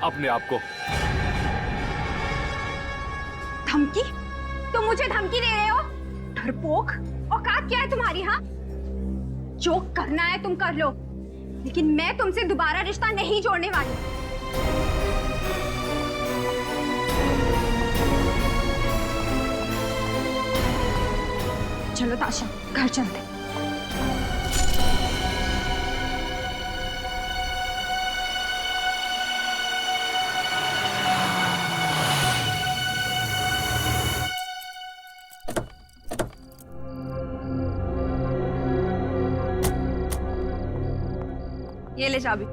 अपने आप को। धमकी? तुम मुझे धमकी दे रहे हो? डरपोक, औकात क्या है तुम्हारी? हाँ, जो करना है तुम कर लो, लेकिन मैं तुमसे दोबारा रिश्ता नहीं जोड़ने वाली। चलो ताशा, घर चलते। ये ले चाबी।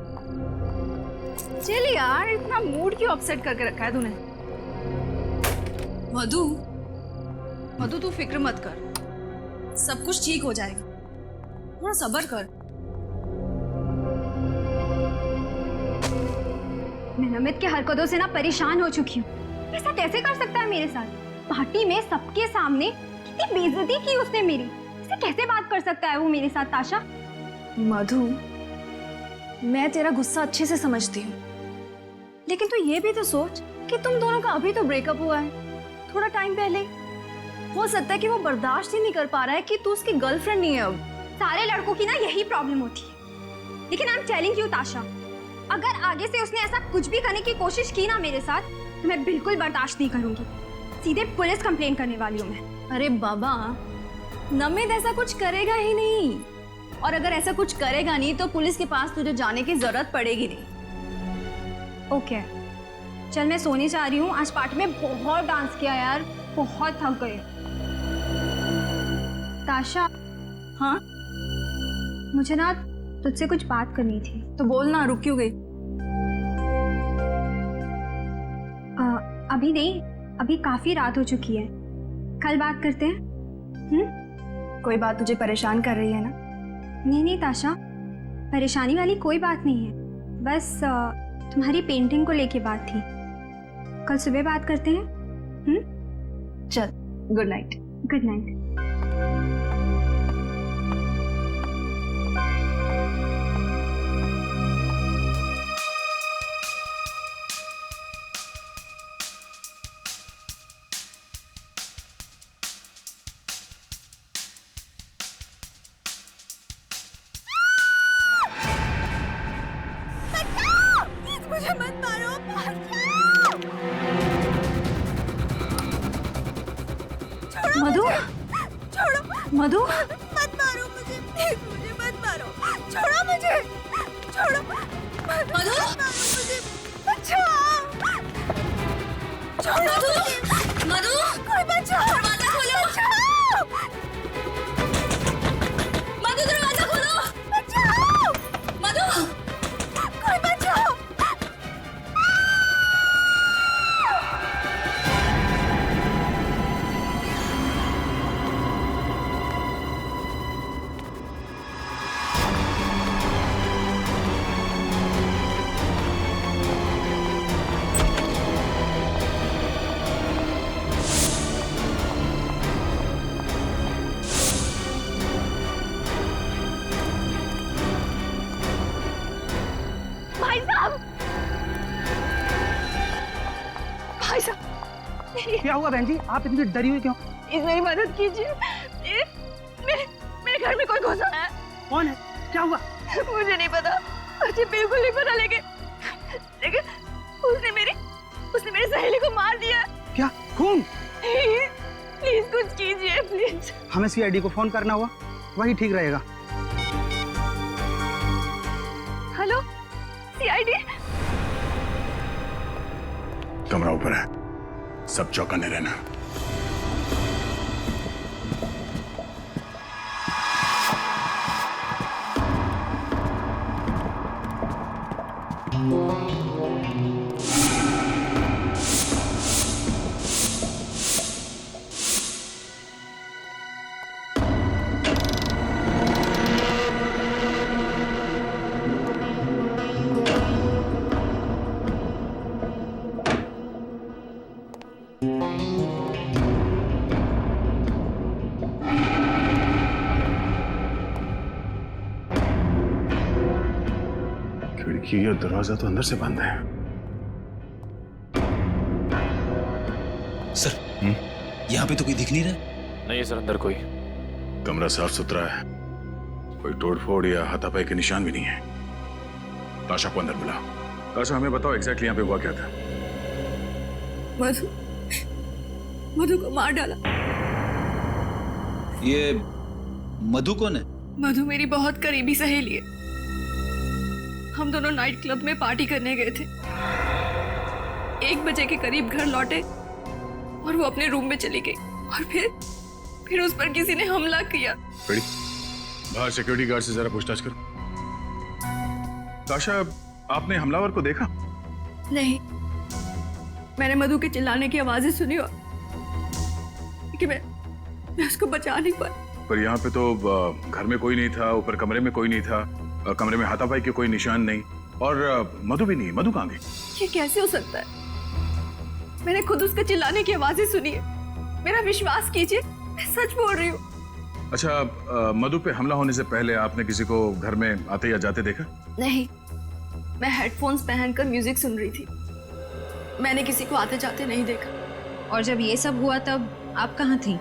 चल यार, इतना मूड क्यों अपसेट करके रखा है तूने? मधु, मधु तू फिक्र मत कर, सब कुछ ठीक हो जाएगा, थोड़ा सब्र कर। मैं नमित की हरकतों से ना परेशान हो चुकी हूँ। ऐसा कैसे कर सकता है मेरे साथ? पार्टी में सबके सामने कितनी बेइज्जती की उसने मेरी। ऐसे कैसे बात कर सकता है वो मेरे साथ? ताशा, मधु, मैं तेरा गुस्सा अच्छे से समझती हूँ, लेकिन तू ये भी तो सोच कि तुम दोनों का अभी तो ब्रेकअप हुआ है, थोड़ा टाइम पहले। हो सकता है कि वो बर्दाश्त ही नहीं कर पा रहा है कि तू उसकी गर्लफ्रेंड नहीं है अब। सारे लड़कों की ना यही प्रॉब्लम होती है। लेकिन आई एम टेलिंग यू ताशा, अगर आगे से उसने ऐसा कुछ भी करने की कोशिश की ना मेरे साथ, तो मैं बिल्कुल बर्दाश्त नहीं करूंगी। सीधे पुलिस कंप्लेन करने वाली हूँ मैं। अरे बाबा, नमित ऐसा कुछ करेगा ही नहीं, और अगर ऐसा कुछ करेगा नहीं तो पुलिस के पास तुझे जाने की जरूरत पड़ेगी नहीं। ओके, चल मैं सोने जा रही हूँ। आज पार्टी में बहुत डांस किया यार, बहुत थक गए। ताशा, हाँ मुझे ना तुझसे कुछ बात करनी थी। तो बोल ना, रुक क्यों गई? अभी नहीं, अभी काफी रात हो चुकी है, कल बात करते हैं। कोई बात तुझे परेशान कर रही है ना? नहीं नहीं ताशा, परेशानी वाली कोई बात नहीं है, बस तुम्हारी पेंटिंग को लेके बात थी। कल सुबह बात करते हैं। चल, गुड नाइट। Good night. मुझे मत मारो, मधु, छोड़ो, मधु, मत मारो मुझे, प्लीज मुझे मत मारो, छोड़ो मुझे, छोड़ो, मत मधु, मारो मुझे, बचाओ, छोड़ो मधु, मुझे, मधु, कोई बचाओ, दरवाजा खोलो, बचाओ, मधु दरवाजा खोलो, बचाओ, मधु, कोई बचाओ। भाई साहब, भाई साहब, क्या हुआ बहन जी? आप इतनी डरी हुई क्यों? प्लीज मेरी मदद कीजिए। मेरे घर में कोई घुसा है। कौन है? क्या हुआ? मुझे नहीं पता, मुझे बिल्कुल नहीं पता, लेकिन उसने मेरी सहेली को मार दिया। क्या खून? प्लीज कुछ कीजिए प्लीज। हमें सीआईडी को फोन करना हुआ, वही ठीक रहेगा। Hello CID. कमरा ऊपर है, सब चौकन्ने रहना। खिड़की या दरवाजा तो अंदर से बंद है। सर यहाँ पे तो कोई दिख नहीं रहा। नहीं सर, अंदर कोई। कमरा साफ सुथरा है, कोई तोड़फोड़ या हाथापाई के निशान भी नहीं है। ताशा को अंदर बुला। ताशा, हमें बताओ एग्जैक्टली यहाँ पे हुआ क्या था? मधु को मार डाला। ये मधु कौन है? मधु मेरी बहुत करीबी सहेली है। हम दोनों नाइट क्लब में पार्टी करने गए थे। 1 बजे के करीब घर लौटे और वो अपने रूम में चली गई और फिर उस पर किसी ने हमला किया। रेडी? बाहर सिक्योरिटी गार्ड से जरा पूछताछ करो। ताशा, आपने हमलावर को देखा? नहीं, मैंने मधु के चिल्लाने की आवाजें सुनी और कि मैं उसको बचा नहीं पाई। पर यहाँ पे तो घर में कोई नहीं था, ऊपर कमरे में कोई नहीं था, कमरे में हाथापाई के कोई निशान नहीं, और मधु भी नहीं। मधु कहाँ गई? ये कैसे हो सकता है? मैंने खुद उसके चिल्लाने की आवाजें सुनी है। मेरा विश्वास कीजिए, मैं सच बोल रही हूँ। अच्छा, मधु पे हमला होने से पहले आपने किसी को घर में आते या जाते देखा? नहीं, मैं हेडफोन्स पहनकर म्यूजिक सुन रही थी। मैंने किसी को आते जाते नहीं देखा। और जब ये सब हुआ तब आप कहाँ थी?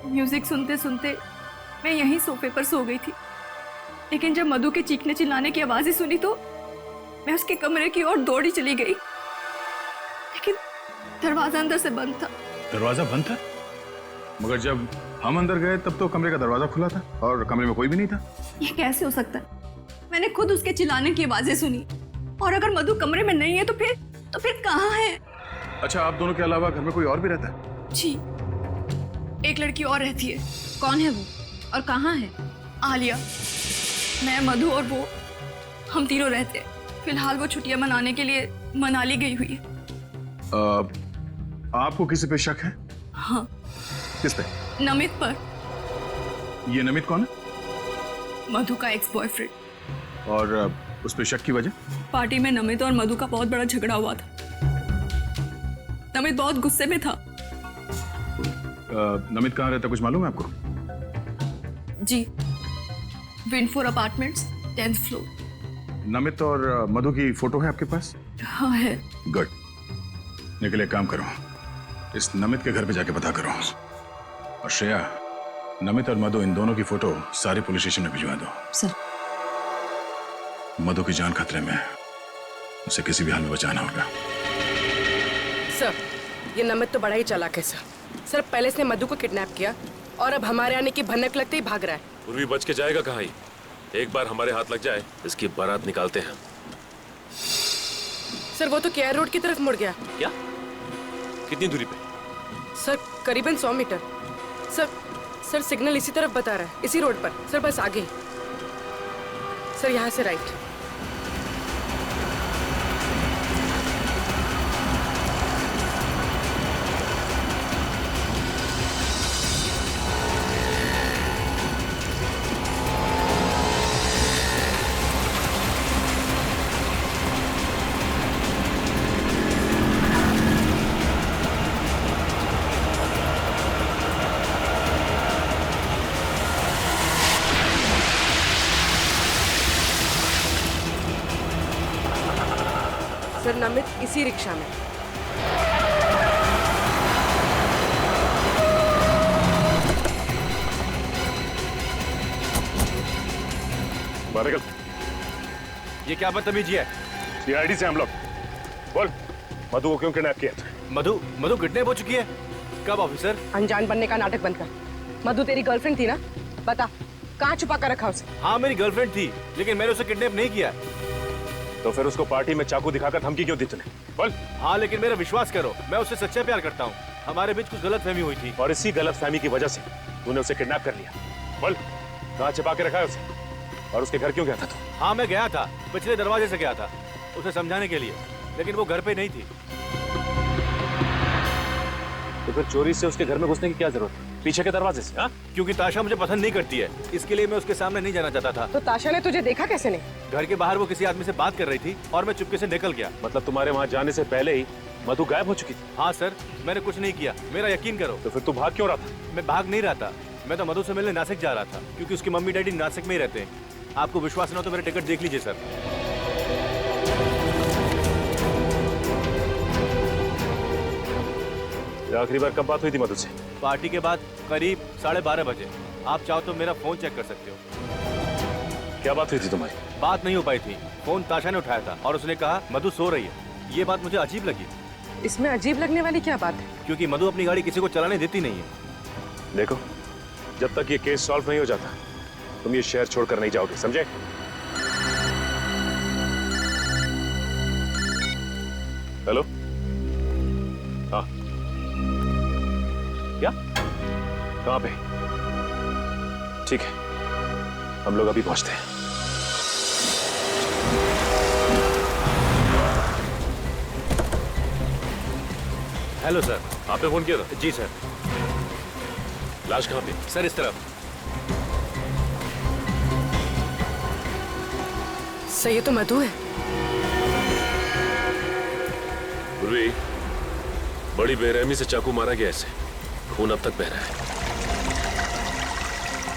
म्यूजिक सुनते सुनते मैं यहीं सोफे पर सो गई थी, लेकिन जब मधु के चीखने चिल्लाने की आवाजें सुनी तो मैं उसके कमरे की ओर दौड़ी चली गई, लेकिन दरवाजा अंदर से बंद था। दरवाजा बंद था? मगर जब हम अंदर गए तब तो कमरे का दरवाजा खुला था और कमरे में कोई भी नहीं था। ये कैसे हो सकता है? मैंने खुद उसके चिल्लाने की आवाजें सुनी, और अगर मधु कमरे में नहीं है तो फिर कहाँ है? अच्छा, आप दोनों के अलावा घर में कोई और भी रहता है? जी, एक लड़की और रहती है। कौन है वो और कहाँ है? आलिया, मैं, मधु और वो, हम तीनों रहते हैं। फिलहाल वो छुट्टियां मनाने के लिए मनाली गई हुई है। आपको किसी पे शक है? हाँ। किस पे? नमित पर। ये नमित कौन है? मधु का एक्स बॉयफ्रेंड। और उस पे शक की वजह? पार्टी में नमित और मधु का बहुत बड़ा झगड़ा हुआ था। नमित बहुत गुस्से में था। नमित कहाँ रहता, कुछ मालूम है आपको? जी, विंडफोर अपार्टमेंट्स, 10th फ्लोर। नमित और मधु की फोटो है आपके पास? हाँ है। गुड। निकले, एक काम करो, इस नमित के घर पे जाके पता करो, और श्रेया, नमित और मधु इन दोनों की फोटो सारे पुलिस स्टेशन में भिजवा दो। सर। मधु की जान खतरे में, उसे किसी भी हाल में बचाना होगा। सर, ये नमित तो बड़ा ही चालाक है सर। सर, पहले इसने मधु को किडनैप किया और अब हमारे आने की भनक लगते ही भाग रहा है। पूर्वी बच के जाएगा कहाँ ही? एक बार हमारे हाथ लग जाए, इसकी बारात निकालते हैं। सर, वो तो केआर रोड की तरफ मुड़ गया। क्या? कितनी दूरी पे? सर, करीबन 100 मीटर। सर सिग्नल इसी तरफ बता रहा है, इसी रोड पर। सर, बस आगे ही। सर, यहाँ से राइट। सर, नमित इसी रिक्शा में। बादल, ये क्या बदतमीजी है? सीआईडी से हम लोग। बोल, मधु को क्यों किडनैप किया था? मधु किडनैप हो चुकी है? कब ऑफिसर? अनजान बनने का नाटक बंद कर। मधु तेरी गर्लफ्रेंड थी ना? बता, कहाँ छुपा कर रखा उसे? हाँ, मेरी गर्लफ्रेंड थी, लेकिन मैंने उसे किडनैप नहीं किया। तो फिर उसको पार्टी में चाकू दिखाकर धमकी क्यों दी तूने? बोल। हाँ, लेकिन मेरा विश्वास करो, मैं उससे सच्चा प्यार करता हूँ। हमारे बीच कुछ गलतफहमी हुई थी। और इसी गलतफहमी की वजह से तूने उसे किडनैप कर लिया। बोल, कहाँ छिपा के रखा है उसे? और उसके घर क्यों गया था तू? हाँ, मैं गया था, पिछले दरवाजे से गया था उसे समझाने के लिए, लेकिन वो घर पे नहीं थी। तो फिर चोरी से उसके घर में घुसने की क्या जरूरत है? पीछे के दरवाजे से? हाँ? क्योंकि ताशा मुझे पसंद नहीं करती है, इसके लिए मैं उसके सामने नहीं जाना चाहता था। तो ताशा ने तुझे देखा कैसे नहीं? घर के बाहर वो किसी आदमी से बात कर रही थी और मैं चुपके से निकल गया। मतलब तुम्हारे वहाँ जाने से पहले ही मधु गायब हो चुकी थी? हाँ सर, मैंने कुछ नहीं किया, मेरा यकीन करो। तो फिर तू भाग क्यों रहा था? मैं भाग नहीं रहा था, मैं तो मधु से मिलने नासिक जा रहा था, क्योंकि उसकी मम्मी डैडी नासिक में ही रहते हैं। आपको विश्वास न हो तो मेरे टिकट देख लीजिए सर। आखिरी बार कब बात हुई थी मधु से? पार्टी के बाद करीब 12:30 बजे। आप चाहो तो मेरा फोन चेक कर सकते हो। क्या बात हुई थी तुम्हारी? बात नहीं हो पाई थी। फोन ताशा ने उठाया था और उसने कहा मधु सो रही है। ये बात मुझे अजीब लगी, इसमें अजीब लगने वाली क्या बात है? क्योंकि मधु अपनी गाड़ी किसी को चलाने देती नहीं है। देखो, जब तक ये केस सॉल्व नहीं हो जाता तुम ये शहर छोड़कर नहीं जाओगे, समझे? हेलो? हाँ, क्या? कहाँ पे? ठीक है, हम लोग अभी पहुंचते हैं। Hello sir. आपने फोन किया था? जी सर। लाश कहाँ पे? सर इस तरफ। सर ये तो मधु है। पूर्वी, बड़ी बेरहमी से चाकू मारा गया इसे, खून अब तक बह रहा है।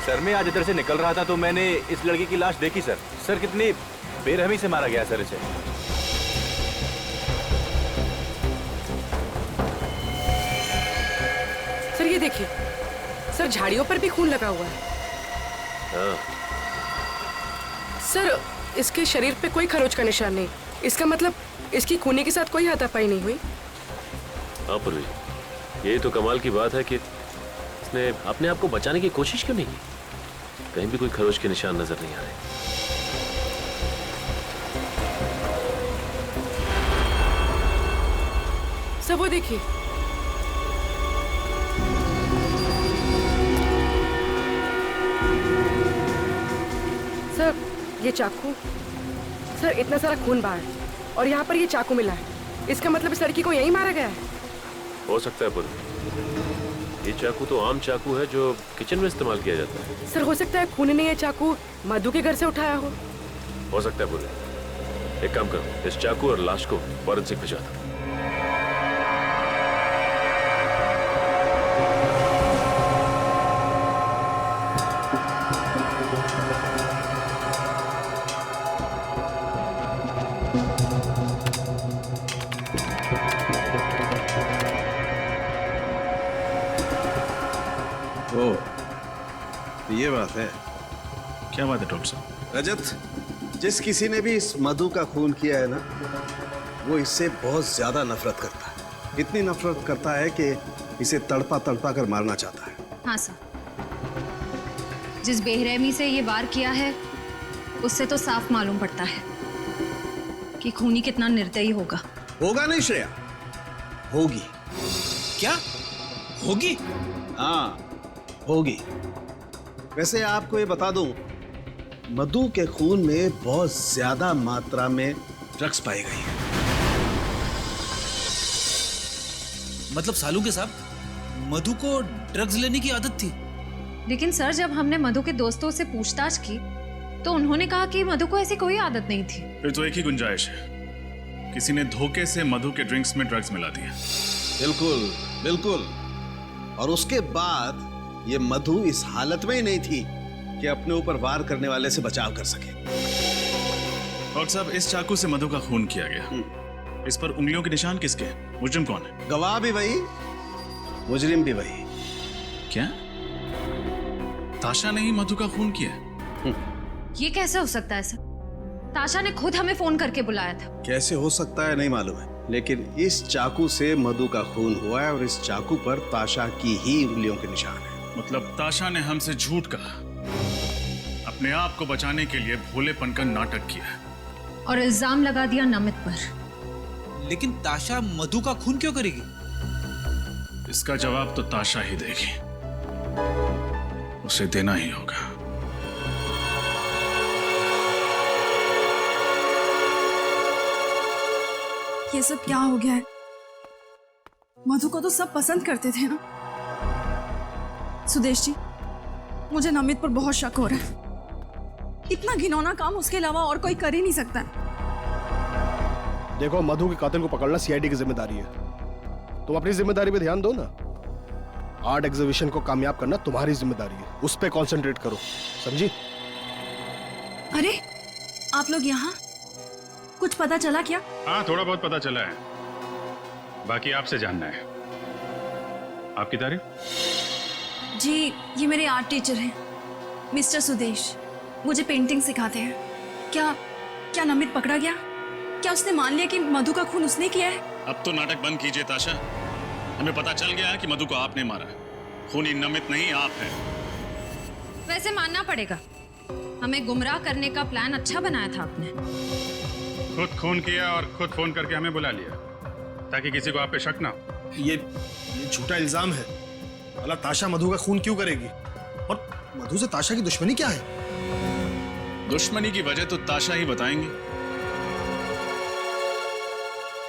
सर मैं आज इधर से निकल रहा था तो मैंने इस लड़की की लाश देखी सर। सर कितनी बेरहमी से मारा गया सर इसे। सर ये देखिए, सर झाड़ियों पर भी खून लगा हुआ है। हाँ। सर इसके शरीर पे कोई खरोच का निशान नहीं। इसका मतलब इसकी खूनी के साथ कोई हाथापाई नहीं हुई। हाँ पूर्वी, यही तो कमाल की बात है कि इसने अपने आप को बचाने की कोशिश क्यों नहीं की? कहीं भी कोई खरोच के निशान नजर नहीं आ रहे। सर वो देखिए, सर ये चाकू, सर इतना सारा खून बहा है और यहाँ पर ये चाकू मिला है। इसका मतलब इस लड़की को यहीं मारा गया है। हो सकता है पूर्वी, ये चाकू तो आम चाकू है जो किचन में इस्तेमाल किया जाता है। सर हो सकता है खून ने ये चाकू मधु के घर से उठाया हो सकता है पूर्वी। एक काम करो, इस चाकू और लाश को फॉरेंसिक भिजवा दो। ओ, ये बात है। क्या बात है डॉक्टर साहब? रजत, जिस किसी ने भी इस मधु का खून किया है ना, वो इससे बहुत ज्यादा नफरत करता है। इतनी नफरत करता है कि इसे तड़पा तड़पा कर मारना चाहता है। हाँ सर, जिस बेरहमी से ये वार किया है उससे तो साफ मालूम पड़ता है कि खूनी कितना निर्दयी होगा। होगा नहीं श्रेया, होगी। क्या होगी? हाँ होगी। वैसे आपको ये बता दूं, मधु के खून में बहुत ज्यादा मात्रा में ड्रग्स पाई गई है। मतलब सालू के साहब, मधु को ड्रग्स लेने की आदत थी? लेकिन सर जब हमने मधु के दोस्तों से पूछताछ की तो उन्होंने कहा कि मधु को ऐसी कोई आदत नहीं थी। फिर तो एक ही गुंजाइश है, किसी ने धोखे से मधु के ड्रिंक्स में ड्रग्स मिला दिया। बिल्कुल बिल्कुल। और उसके बाद ये मधु इस हालत में ही नहीं थी कि अपने ऊपर वार करने वाले से बचाव कर सके। डॉक्टर साहब, इस चाकू से मधु का खून किया गया। इस पर उंगलियों के निशान किसके हैं? मुजरिम कौन है? गवाह भी वही, मुजरिम भी वही। क्या ताशा ने ही मधु का खून किया? ये कैसे हो सकता है सर? ताशा ने खुद हमें फोन करके बुलाया था। कैसे हो सकता है नहीं मालूम है, लेकिन इस चाकू से मधु का खून हुआ है और इस चाकू पर ताशा की ही उंगलियों के निशान है। मतलब ताशा ने हमसे झूठ कहा, अपने आप को बचाने के लिए भोलेपन का नाटक किया और इल्जाम लगा दिया नमित पर। लेकिन ताशा मधु का खून क्यों करेगी? इसका जवाब तो ताशा ही देगी, उसे देना ही होगा। ये सब क्या हो गया है? मधु को तो सब पसंद करते थे ना। सुदेश जी, मुझे नमित पर बहुत शक हो रहा है। इतना घिनौना काम उसके अलावा और कोई कर ही नहीं सकता। देखो, मधु के कातिल को पकड़ना सीआईडी की जिम्मेदारी है। तुम अपनी जिम्मेदारी पे ध्यान दो ना। आर्ट एग्जीबिशन को कामयाब करना तुम्हारी जिम्मेदारी है, उस पे कंसंट्रेट करो, समझी? अरे आप लोग यहाँ, कुछ पता चला क्या? हाँ, थोड़ा बहुत पता चला है, बाकी आपसे जानना है। आपकी तारीफ? जी, ये मेरे आर्ट टीचर हैं, मिस्टर सुदेश। मुझे पेंटिंग सिखाते हैं। क्या क्या नमित पकड़ा गया? क्या उसने मान लिया कि मधु का खून उसने किया है? अब तो नाटक बंद कीजिए ताशा। हमें पता चल गया है कि मधु को आपने मारा है। खूनी नमित नहीं, आप हैं। वैसे मानना पड़ेगा, हमें गुमराह करने का प्लान अच्छा बनाया था आपने। खुद खून किया और खुद फोन करके हमें बुला लिया ताकि किसी को आप पे शक ना हो। ये झूठा इल्जाम है। भला ताशा मधु का खून क्यों करेगी? और मधु से ताशा की दुश्मनी क्या है? दुश्मनी की वजह तो ताशा ही बताएंगी।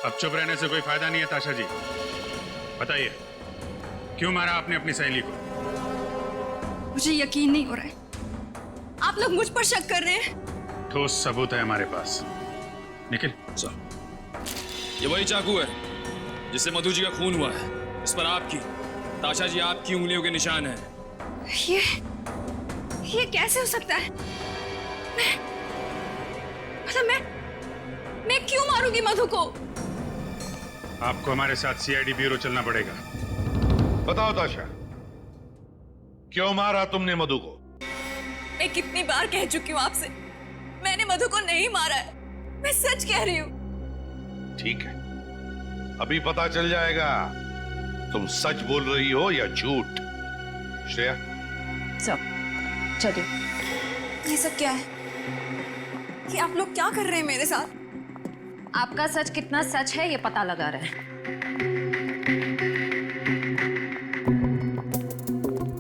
अब चुप रहने से कोई फायदा नहीं है ताशा जी। बताइए, क्यों मारा आपने अपनी सहेली को? मुझे यकीन नहीं हो रहा है, आप लोग मुझ पर शक कर रहे हैं। ठोस सबूत है हमारे पास। निखिल ये वही चाकू है जिससे मधु जी का खून हुआ है। इस पर आपकी, ताशा जी आपकी उंगलियों के निशान हैं। ये कैसे हो सकता है? मैं क्यों मारूंगी मधु को? आपको हमारे साथ सीआईडी ब्यूरो चलना पड़ेगा। बताओ ताशा, क्यों मारा तुमने मधु को? मैं कितनी बार कह चुकी हूँ आपसे, मैंने मधु को नहीं मारा है। मैं सच कह रही हूँ। ठीक है, अभी पता चल जाएगा तुम सच बोल रही हो या झूठ। श्रेया, चलिए। ये सब क्या है? ये आप लोग क्या कर रहे हैं मेरे साथ? आपका सच कितना सच है ये पता लगा रहे हैं।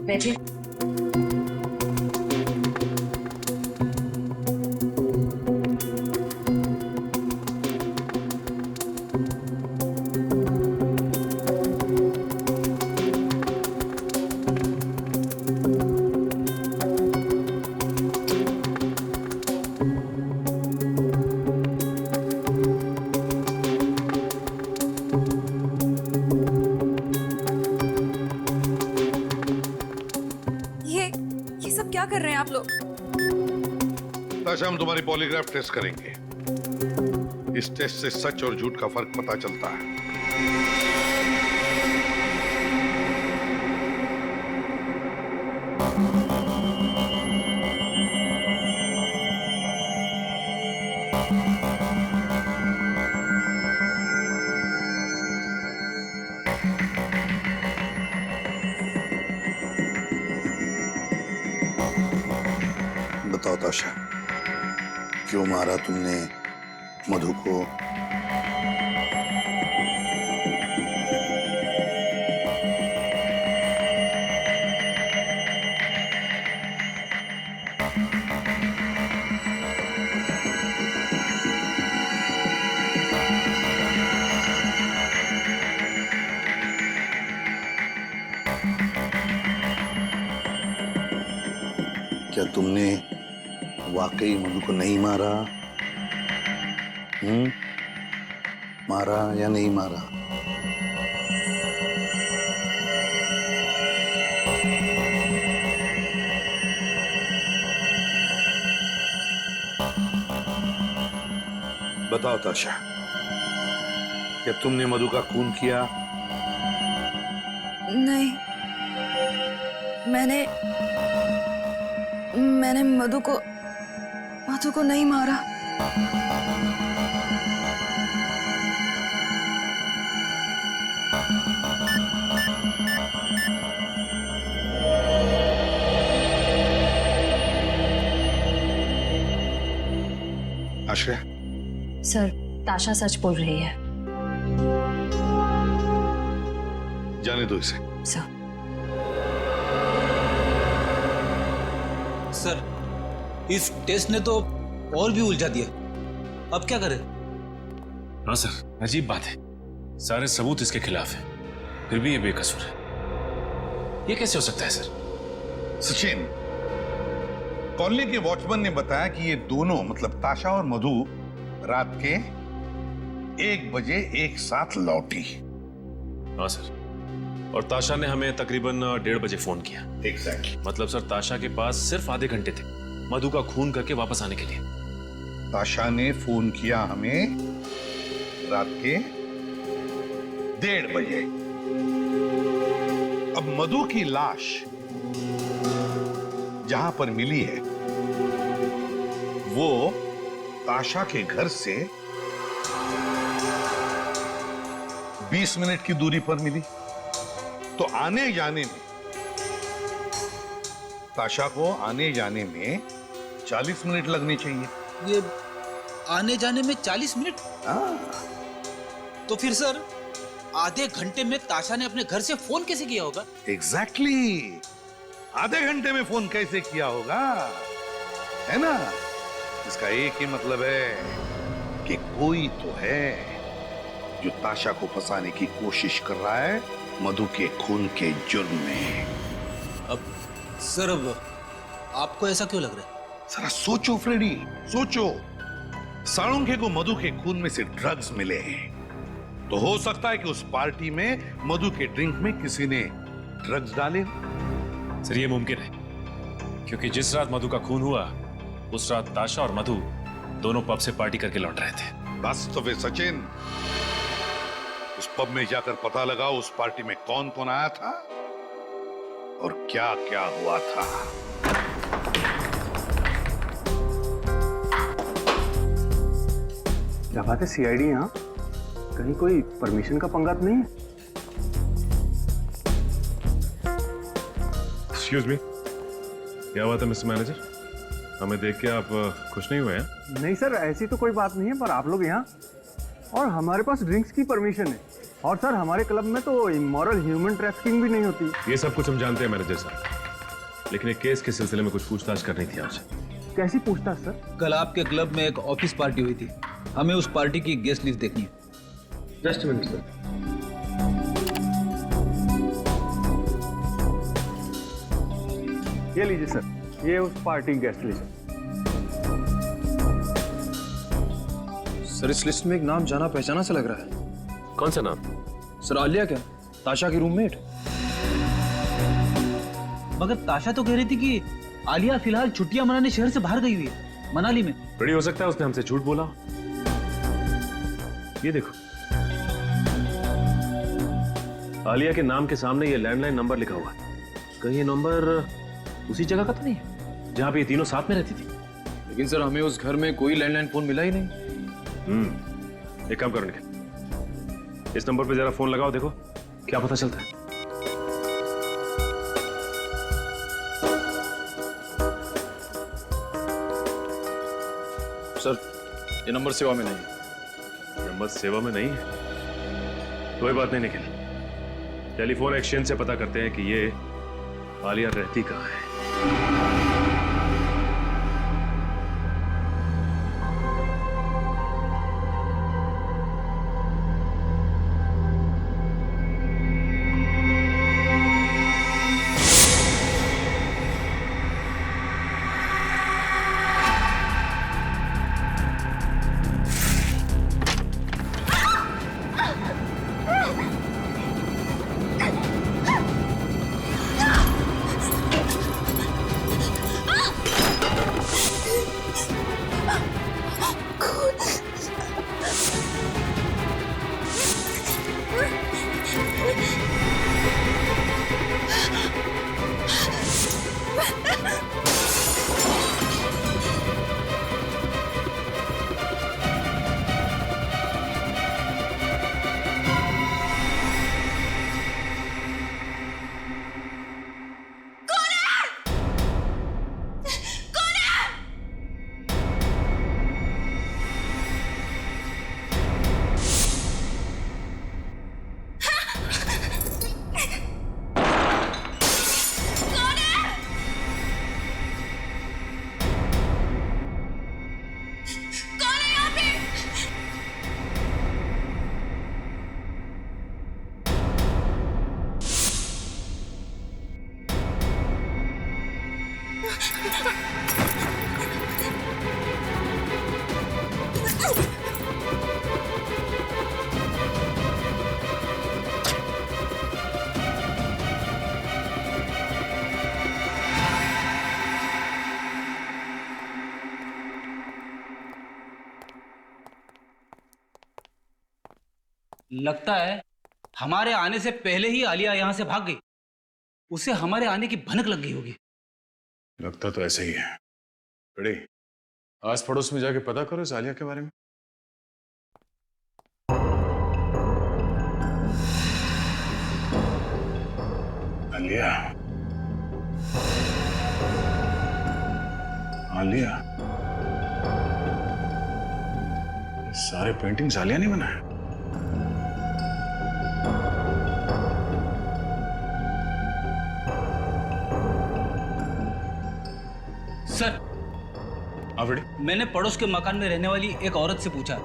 बैठिए। क्या कर रहे हैं आप लोग? ताशा, हम तुम्हारी पॉलीग्राफ टेस्ट करेंगे। इस टेस्ट से सच और झूठ का फर्क पता चलता है। बताओ ताशा, क्यों मारा तुमने मधु को? क्या तुमने वाकई मधु को नहीं मारा? मारा या नहीं मारा? बताओ ताशा, क्या तुमने मधु का खून किया? नहीं, मैंने मधु को नहीं मारा। आश्रय, सर, ताशा सच बोल रही है। जाने दो इसे। सर, इस टेस्ट ने तो और भी उलझा दिया। अब क्या करें? हाँ सर, अजीब बात है, सारे सबूत इसके खिलाफ हैं, फिर भी ये बेकसूर है। ये कैसे हो सकता है सर? सचिन, कॉलोनी के वॉचमैन ने बताया कि ये दोनों मतलब ताशा और मधु रात के 1 बजे एक साथ लौटी। हाँ सर, और ताशा ने हमें तकरीबन 1:30 बजे फोन किया। एग्जैक्टली। मतलब सर, ताशा के पास सिर्फ आधे घंटे थे मधु का खून करके वापस आने के लिए। ताशा ने फोन किया हमें रात के 1:30 बजे। अब मधु की लाश जहां पर मिली है वो ताशा के घर से 20 मिनट की दूरी पर मिली, तो आने जाने में ताशा को आने जाने में 40 मिनट लगने चाहिए। ये आने जाने में 40 मिनट? तो फिर सर आधे घंटे में ताशा ने अपने घर से फोन कैसे किया होगा? एग्जैक्टली आधे घंटे में फोन कैसे किया होगा, है ना? इसका एक ही मतलब है कि कोई तो है जो ताशा को फंसाने की कोशिश कर रहा है मधु के खून के जुर्म में। अब सर अब आपको ऐसा क्यों लग रहा है? जरा सोचो फ्रेडी, सोचो। साळुंखे को मधु के खून में से ड्रग्स मिले हैं, तो हो सकता है कि उस पार्टी में मधु के ड्रिंक में किसी ने ड्रग्स डाले। सर ये मुमकिन है, क्योंकि जिस रात मधु का खून हुआ उस रात ताशा और मधु दोनों पब से पार्टी करके लौट रहे थे। बस तो फिर सचिन, उस पब में जाकर पता लगाओ उस पार्टी में कौन कौन आया था और क्या क्या हुआ था। क्या बात है सीआईडी यहाँ? कहीं कोई परमिशन का पंगा तो नहीं है? एक्सक्यूज मी, क्या बात है मिस्टर मैनेजर? हमें देख के आप खुश नहीं हुए हैं? नहीं सर, ऐसी तो कोई बात नहीं है, पर आप लोग यहाँ और हमारे पास ड्रिंक्स की परमिशन है, और सर हमारे क्लब में तो इमोरल ह्यूमन ट्रैफिकिंग भी नहीं होती। ये सब कुछ हम जानते हैं मैनेजर साहब, लेकिन एक केस के सिलसिले में कुछ पूछताछ करनी थी आपसे। कैसी पूछताछ सर? कल आपके क्लब में एक ऑफिस पार्टी हुई थी, हमें उस पार्टी की गेस्ट लिस्ट देखनी है। Just minute sir. ये लीजिए सर, ये उस पार्टी गेस्ट लिस्ट। सर इस लिस्ट में एक नाम जाना पहचाना सा लग रहा है। कौन सा नाम? सर आलिया क्या, ताशा की रूममेट? मगर ताशा तो कह रही थी कि आलिया फिलहाल छुट्टियां मनाने शहर से बाहर गई हुई है, मनाली में। बड़ी हो सकता है उसने हमसे झूठ बोला। ये देखो, आलिया के नाम के सामने ये लैंडलाइन नंबर लिखा हुआ है। कहीं ये नंबर उसी जगह का तो नहीं है जहां पे ये तीनों साथ में रहती थी? लेकिन सर हमें उस घर में कोई लैंडलाइन फोन मिला ही नहीं। एक काम करो निखिल, इस नंबर पे जरा फोन लगाओ, देखो क्या पता चलता है। सर ये नंबर सेवा में नहीं है। नंबर सेवा में नहीं है? कोई बात नहीं निखिल, टेलीफोन एक्सचेंज से पता करते हैं कि ये आलिया रहती कहाँ है। लगता है हमारे आने से पहले ही आलिया यहाँ से भाग गई। उसे हमारे आने की भनक लग गई होगी। लगता तो ऐसा ही है। बड़े आस पड़ोस में जाके पता करो इस आलिया के बारे में। आलिया, आलिया, ये सारे पेंटिंग्स आलिया ने बनाए? सर, आवड़ी, मैंने पड़ोस के मकान में रहने वाली एक औरत से पूछा,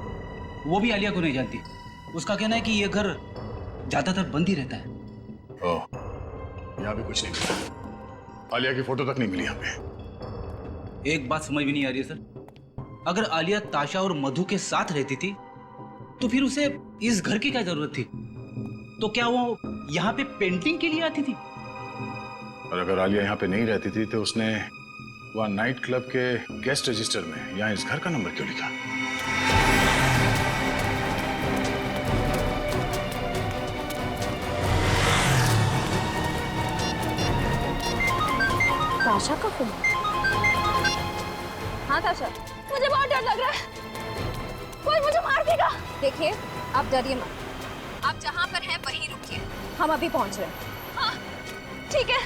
वो भी आलिया को नहीं जानती। उसका कहना है कि ये घर ज्यादातर बंद ही रहता है। ओह, यहाँ भी कुछ नहीं मिला। आलिया की फोटो तक नहीं मिली यहाँ पे। एक बात समझ में नहीं आ रही है सर, अगर आलिया ताशा और मधु के साथ रहती थी तो फिर उसे इस घर की क्या जरूरत थी? तो क्या वो यहाँ पे पेंटिंग के लिए आती थी? और अगर आलिया यहाँ पे नहीं रहती थी तो उसने वहाँ नाइट क्लब के गेस्ट रजिस्टर में यहाँ इस घर का नंबर क्यों लिखा? ताशा का फोन? हाँ ताशा, मुझे बहुत डर लग रहा है, कोई मुझे मार देगा। देखिए, आप डरिए मत, आप जहाँ पर हैं वहीं रुकिए, हम अभी पहुँच रहे हैं। हाँ, ठीक है।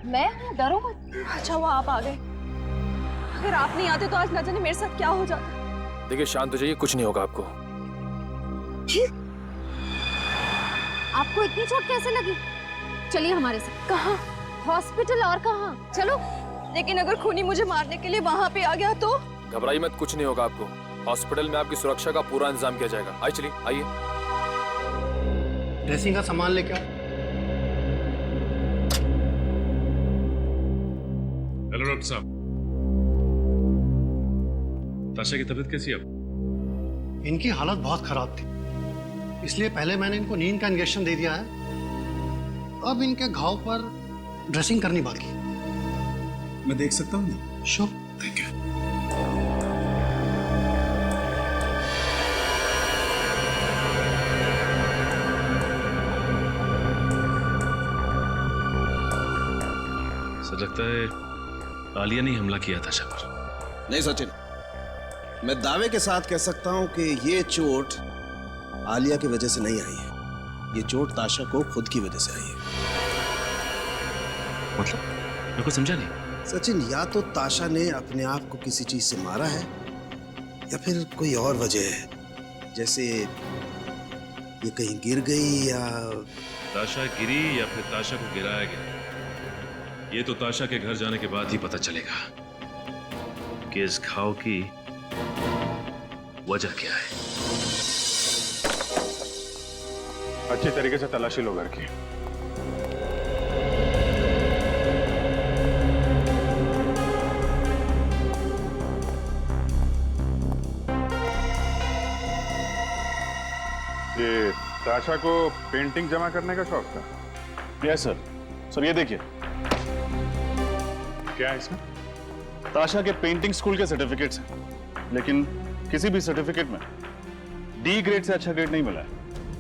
मैं डरो मत। अच्छा हुआ आप आ गए, अगर आप नहीं आते तो आज न जाने मेरे साथ क्या हो जाता। देखिए शांत हो जाइए, कुछ नहीं होगा आपको। आपको इतनी चोट कैसे लगी? चलिए हमारे साथ। कहाँ? हॉस्पिटल और कहाँ? चलो। लेकिन अगर खूनी मुझे मारने के लिए वहाँ पे आ गया तो? घबराइए मत, कुछ नहीं होगा आपको। हॉस्पिटल में आपकी सुरक्षा का पूरा इंतजाम किया जाएगा। आइए चलिए, आइए। ड्रेसिंग का सामान लेके आओ। हेलो डॉक्टर साहब, ताशा की तबीयत कैसी है अब? इनकी हालत बहुत खराब थी, इसलिए पहले मैंने इनको नींद का इंजेक्शन दे दिया है। अब इनके घाव पर ड्रेसिंग करनी बाकी। मैं देख सकता हूँ? श्योर। Thank you. सर लगता है आलिया ने हमला किया ताशा पर। नहीं सचिन, मैं दावे के साथ कह सकता हूं कि ये चोट आलिया की वजह से नहीं आई है। ये चोट ताशा को खुद की वजह से आई है। मतलब? मेरे को समझा नहीं। सचिन, या तो ताशा ने अपने आप को किसी चीज से मारा है या फिर कोई और वजह है, जैसे ये कहीं गिर गई या ताशा गिरी या फिर ताशा को गिराया गया। ये तो ताशा के घर जाने के बाद ही पता चलेगा कि इस घाव की वजह क्या है। अच्छी तरीके से तलाशी लो घर की। ये ताशा को पेंटिंग जमा करने का शौक था? Yes sir. सर ये देखिए, क्या है इसमें? ताशा के पेंटिंग स्कूल के सर्टिफिकेट्स हैं, लेकिन किसी भी सर्टिफिकेट में डी ग्रेड से अच्छा ग्रेड नहीं मिला है।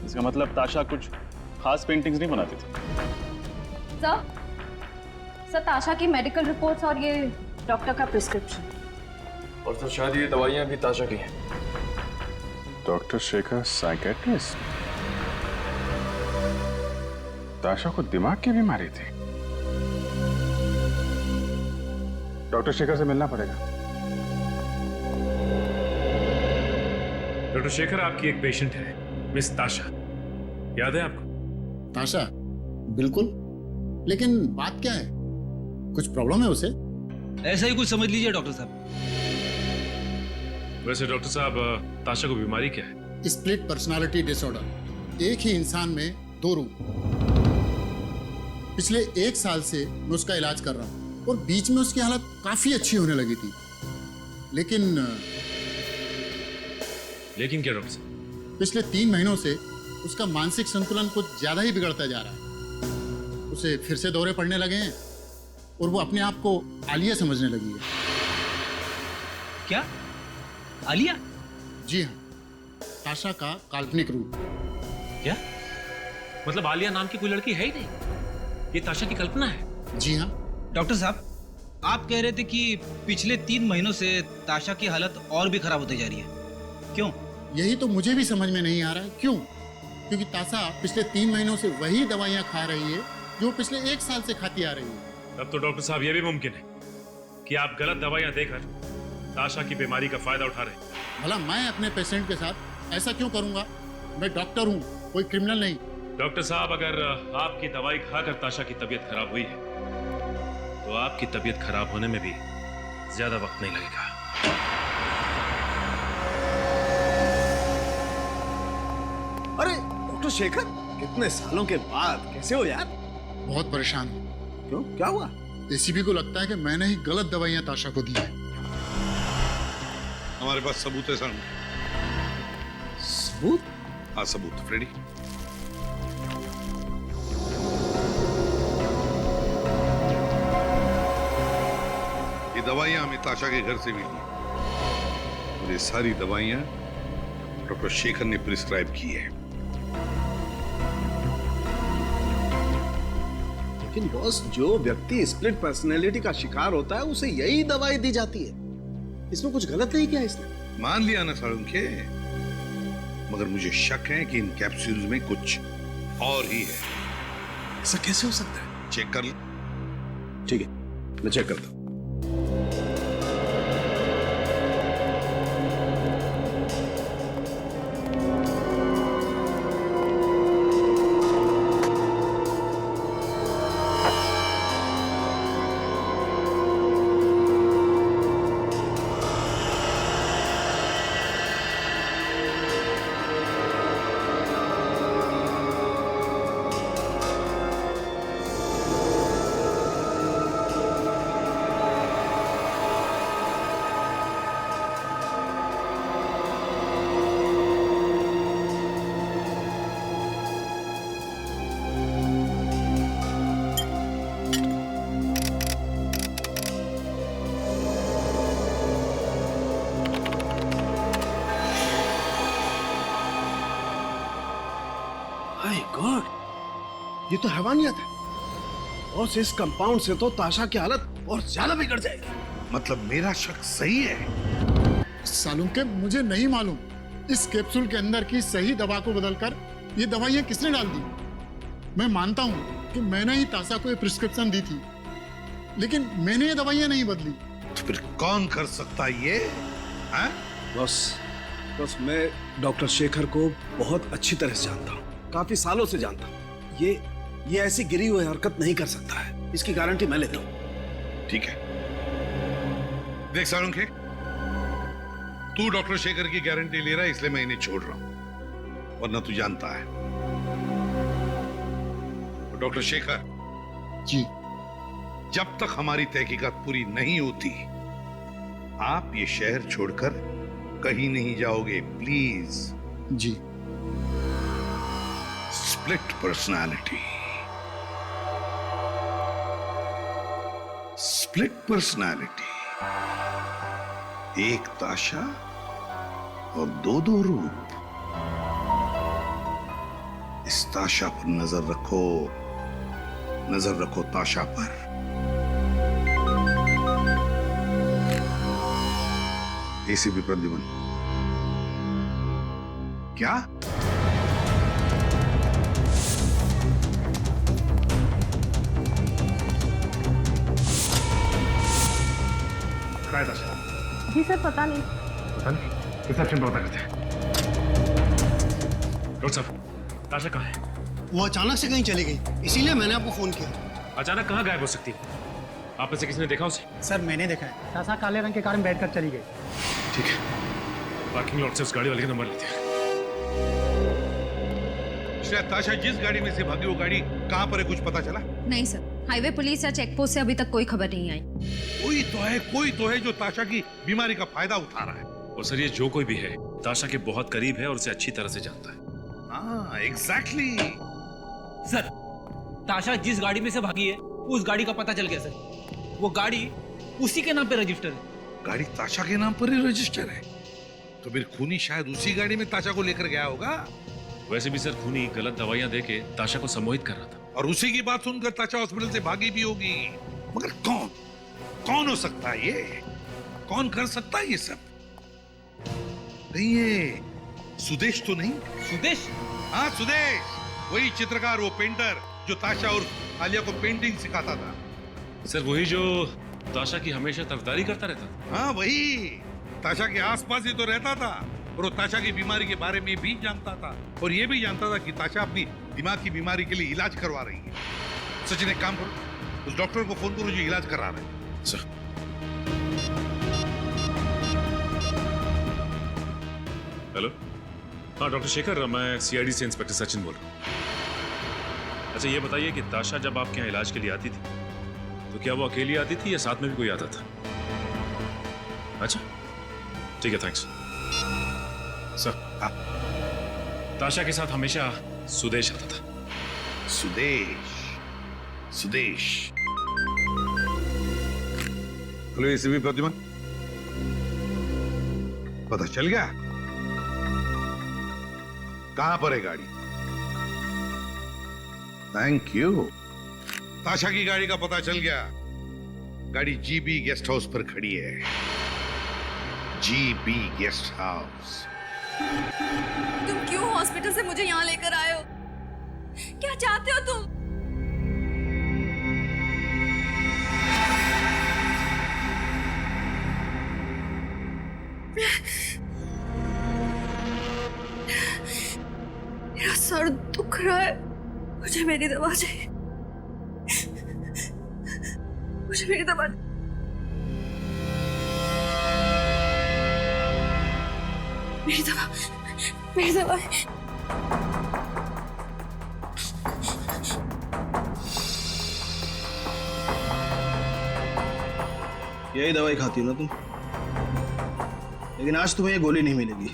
इसका मतलब ताशा कुछ खास पेंटिंग्स नहीं बनाती थी। सर ताशा की मेडिकल रिपोर्ट्स और ये डॉक्टर का प्रिस्क्रिप्शन। और सर शायद ये दवाइयाँ भी ताशा की हैं। Doctor Shekhar psychiatrist? ताशा को दिमाग की बीमारी थी। डॉक्टर शेखर से मिलना पड़ेगा। डॉक्टर शेखर, आपकी एक पेशेंट है, मिस ताशा, याद है आपको? ताशा? बिल्कुल, लेकिन बात क्या है? कुछ प्रॉब्लम है उसे? ऐसा ही कुछ समझ लीजिए डॉक्टर साहब। वैसे डॉक्टर साहब, ताशा को बीमारी क्या है? Split personality disorder. एक ही इंसान में दो रूप। पिछले 1 साल से मैं उसका इलाज कर रहा हूँ और बीच में उसकी हालत काफी अच्छी होने लगी थी, लेकिन क्या डॉक्टर साहब? पिछले 3 महीनों से उसका मानसिक संतुलन कुछ ज्यादा ही बिगड़ता जा रहा है। उसे फिर से दौरे पड़ने लगे हैं और वो अपने आप को आलिया समझने लगी है। क्या? आलिया? जी हाँ, ताशा का काल्पनिक रूप। क्या मतलब आलिया नाम की कोई लड़की है ही नहीं, ये ताशा की कल्पना है? जी हाँ। डॉक्टर साहब, आप कह रहे थे कि पिछले 3 महीनों से ताशा की हालत और भी खराब होती जा रही है, क्यों? यही तो मुझे भी समझ में नहीं आ रहा है, क्यों? क्योंकि ताशा पिछले 3 महीनों से वही दवाइयाँ खा रही है जो पिछले 1 साल से खाती आ रही है। तब तो डॉक्टर साहब ये भी मुमकिन है कि आप गलत दवाइयां देकर ताशा की बीमारी का फायदा उठा रहे हैं। भला मैं अपने पेशेंट के साथ ऐसा क्यों करूंगा? मैं डॉक्टर हूँ, कोई क्रिमिनल नहीं। डॉक्टर साहब, अगर आपकी दवाई खाकर ताशा की तबीयत खराब हुई है तो आपकी तबीयत खराब होने में भी ज्यादा वक्त नहीं लगेगा। अरे डॉक्टर शेखर, कितने सालों के बाद कैसे हो यार? बहुत परेशान हूँ। क्यों, क्या हुआ? एसीपी को लगता है कि मैंने ही गलत दवाइयाँ ताशा को दी है। हमारे पास सबूत है सर। सबूत? हाँ सबूत, फ्रेडी। ये दवाइयां हमें ताशा के घर से मिली और ये सारी दवाइयां डॉक्टर शेखर ने प्रिस्क्राइब की है। लेकिन बॉस, जो व्यक्ति स्प्लिट पर्सनैलिटी का शिकार होता है उसे यही दवाई दी जाती है। इसमें कुछ गलत नहीं किया इसने। मान लिया ना सालुंखे, मगर मुझे शक है कि इन कैप्सूल्स में कुछ और ही है। ऐसा कैसे हो सकता है? चेक कर ले। ठीक है, मैं चेक करता हूं। गॉड, ये तो हैवानियत है। और इस कंपाउंड से तो ताशा की हालत और ज्यादा बिगड़ जाएगी। मतलब मेरा शक सही है? सालूम के मुझे नहीं मालूम इस कैप्सूल के अंदर की सही दवा को बदलकर ये दवाइयां किसने डाल दी। मैं मानता हूँ कि मैंने ही ताशा को ये प्रिस्क्रिप्शन दी थी, लेकिन मैंने ये दवाइयां नहीं बदली। तो फिर कौन कर सकता है ये? बस मैं डॉक्टर शेखर को बहुत अच्छी तरह से जानता हूँ, काफी सालों से जानता हूँ। ये ऐसी गिरी हुई हरकत नहीं कर सकता है, इसकी गारंटी मैं लेता हूँ। ठीक है, देख सालुंखे, तू डॉक्टर शेखर की गारंटी ले रहा है इसलिए मैं इन्हें छोड़ रहा हूं, वरना तू जानता है डॉक्टर शेखर जी, जब तक हमारी तहकीकात पूरी नहीं होती आप ये शहर छोड़कर कहीं नहीं जाओगे, प्लीज। जी। स्प्लिट पर्सनालिटी, स्प्लिट पर्सनालिटी, एक ताशा और दो रूप। इस ताशा पर नजर रखो ताशा पर। एसीपी प्रद्युमन, क्या? जी सर, पता नहीं। रिसेप्शन पर पता करते हैं। डॉक्टर साहब, ताशा कहाँ है? वो अचानक से कहीं चली गई, इसीलिए मैंने आपको फोन किया। अचानक कहाँ गायब हो सकती है? आप में से किसी ने देखा उसे? सर मैंने देखा है, ताशा काले रंग के कार में बैठकर चली गई। ठीक है, पार्किंग लॉट से उस गाड़ी वाले का नंबर लेते हैं। शायद ताशा जिस गाड़ी में से भागी वो गाड़ी कहाँ पर है, कुछ पता चला? नहीं सर, हाईवे पुलिस या चेक पोस्ट से अभी तक कोई खबर नहीं आई। कोई तो है जो ताशा की बीमारी का फायदा उठा रहा है। और सर, ये जो कोई भी है ताशा के बहुत करीब है और उसे अच्छी तरह से जानता है। हाँ एग्जैक्टली। सर, ताशा जिस गाड़ी में से भागी है उस गाड़ी का पता चल गया सर। वो गाड़ी उसी के नाम पे रजिस्टर है। गाड़ी ताशा के नाम पर ही रजिस्टर है, तो फिर खूनी शायद उसी गाड़ी में ताशा को लेकर गया होगा। वैसे भी सर खूनी गलत दवाइयां देके ताशा को सम्मोहित कर रहा था, और उसी की बात सुनकर ताशा हॉस्पिटल से भागी भी होगी। मगर कौन हो सकता है ये? कौन कर सकता है ये सब? नहीं ये सुदेश तो नहीं? सुदेश? हाँ सुदेश, वही चित्रकार, वो पेंटर जो ताशा और आलिया को पेंटिंग सिखाता था। सर वही जो ताशा की हमेशा तरफदारी करता रहता था। हाँ वही, ताशा के आसपास ही तो रहता था, और वो ताशा की बीमारी के बारे में भी जानता था, और ये भी जानता था कि ताशा अपनी दिमाग की बीमारी के लिए इलाज करवा रही है। सचिन एक काम करो, उस डॉक्टर को फोन करो जो इलाज करा रहा है। सर हेलो, हाँ डॉक्टर शेखर, मैं सीआईडी से इंस्पेक्टर सचिन बोल रहा हूँ। अच्छा ये बताइए कि ताशा जब आपके यहाँ इलाज के लिए आती थी तो क्या वो अकेली आती थी या साथ में भी कोई आता था? अच्छा ठीक है, थैंक्स सर। हाँ, ताशा के साथ हमेशा सुदेश आता था। सुदेश। हेलो एसीपी प्रतिमा, पता चल गया कहां पर है गाड़ी? Thank you. ताशा की गाड़ी का पता चल गया। गाड़ी जीबी गेस्ट हाउस पर खड़ी है। GB guest house. तुम क्यों हॉस्पिटल से मुझे यहाँ लेकर आए हो? क्या चाहते हो तुम? मेरा सर दुख रहा है, मुझे मेरी दवा चाहिए। मुझे मेरी दवा। मेरी दवा, मेरी दवा। यही दवाई खाती हो ना तुम? लेकिन आज तुम्हें ये गोली नहीं मिलेगी।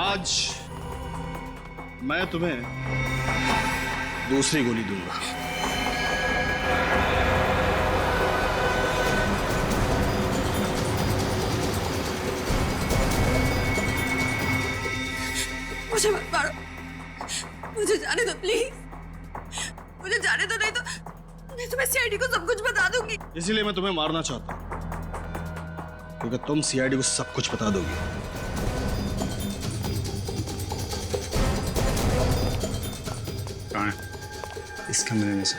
आज मैं तुम्हें दूसरी गोली दूंगा। मुझे मत मारो, मुझे जाने दो प्लीज, मुझे जाने दो, नहीं तो मैं तुम्हें सीआईडी को सब कुछ बता दूंगी। इसीलिए मैं तुम्हें मारना चाहता हूं, क्योंकि तुम सीआईडी को सब कुछ बता दोगी। कहाँ है? इस कमरे में से।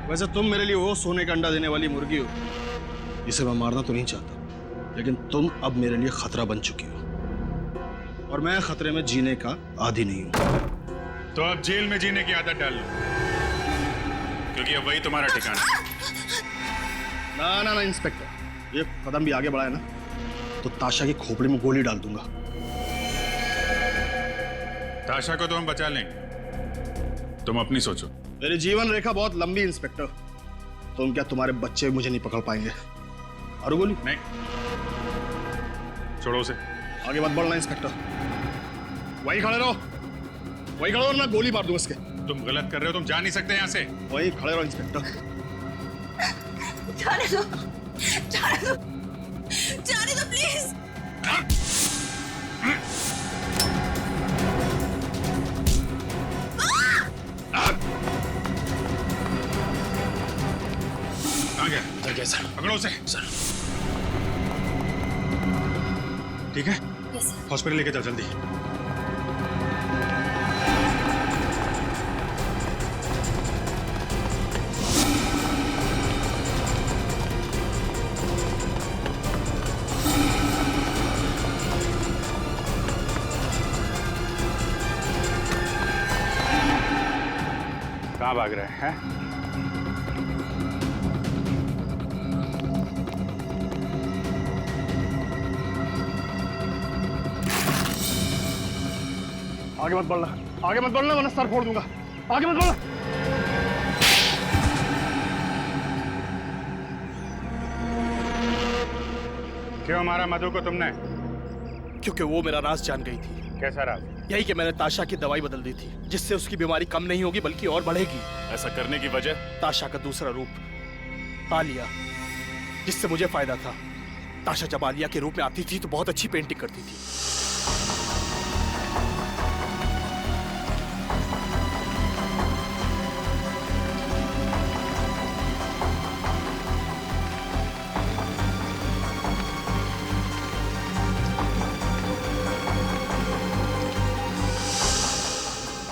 वैसे तुम मेरे लिए वो सोने का अंडा देने वाली मुर्गी हो जिसे मैं मारना तो नहीं चाहता, लेकिन तुम अब मेरे लिए खतरा बन चुकी हो, और मैं खतरे में जीने का आदी नहीं हूं। तो अब जेल में जीने की आदत डाल लो, क्योंकि अब वही तुम्हारा ठिकाना है। ना ना ना इंस्पेक्टर, ये कदम भी आगे बढ़ाए ना तो ताशा की खोपड़ी में गोली डाल दूंगा। ताशा को तो हम बचा लेंगे, तुम अपनी सोचो। मेरी जीवन रेखा बहुत लंबी इंस्पेक्टर, तुम क्या तुम्हारे बच्चे मुझे नहीं पकड़ पाएंगे। और गोली नहीं, छोड़ो उसे। आगे मत बढ़ना इंस्पेक्टर, वहीं खड़े रहो, वहीं खड़े रहो, ना गोली मार दूंगा इसके। तुम गलत कर रहे हो, तुम जा नहीं सकते यहाँ से। वहीं खड़े रहो इंस्पेक्टर। जाने दो, जाने दो, जाने दो प्लीज। कहाँ गया? सर पकड़ो उसे। सर ठीक है, हॉस्पिटल लेके जाओ जल्दी। कहाँ भाग रहे हैं? आगे मत बढ़ना, आगे मत बढ़ना वरना सर फोड़ दूंगा। आगे मत बढ़ना। क्यों मारा मधु को तुमने? क्योंकि वो मेरा राज जान गई थी। कैसा राज? यही कि मैंने ताशा की दवाई बदल दी थी, जिससे उसकी बीमारी कम नहीं होगी बल्कि और बढ़ेगी। ऐसा करने की वजह? ताशा का दूसरा रूप आलिया, जिससे मुझे फायदा था। ताशा जब आलिया के रूप में आती थी तो बहुत अच्छी पेंटिंग करती थी।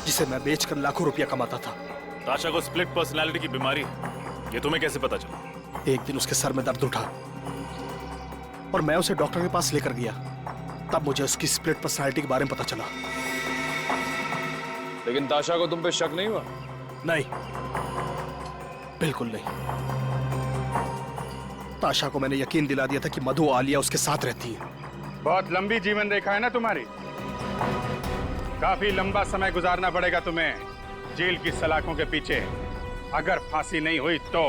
जिसे मैं बेचकर लाखों रुपया कमाता था। ताशा को स्प्लिट पर्सनालिटी की बीमारी है, ये तुम्हें कैसे पता चला? एक दिन उसके सर में दर्द उठा और मैं उसे डॉक्टर के पास लेकर गया। तब मुझे उसकी स्प्लिट पर्सनालिटी के बारे में पता चला। लेकिन ताशा को तुम पे शक नहीं हुआ? नहीं, बिल्कुल नहीं। ताशा को मैंने यकीन दिला दिया था कि मधु आलिया उसके साथ रहती है। बहुत लंबी जीवन रेखा है ना तुम्हारी, काफी लंबा समय गुजारना पड़ेगा तुम्हें जेल की सलाखों के पीछे, अगर फांसी नहीं हुई तो।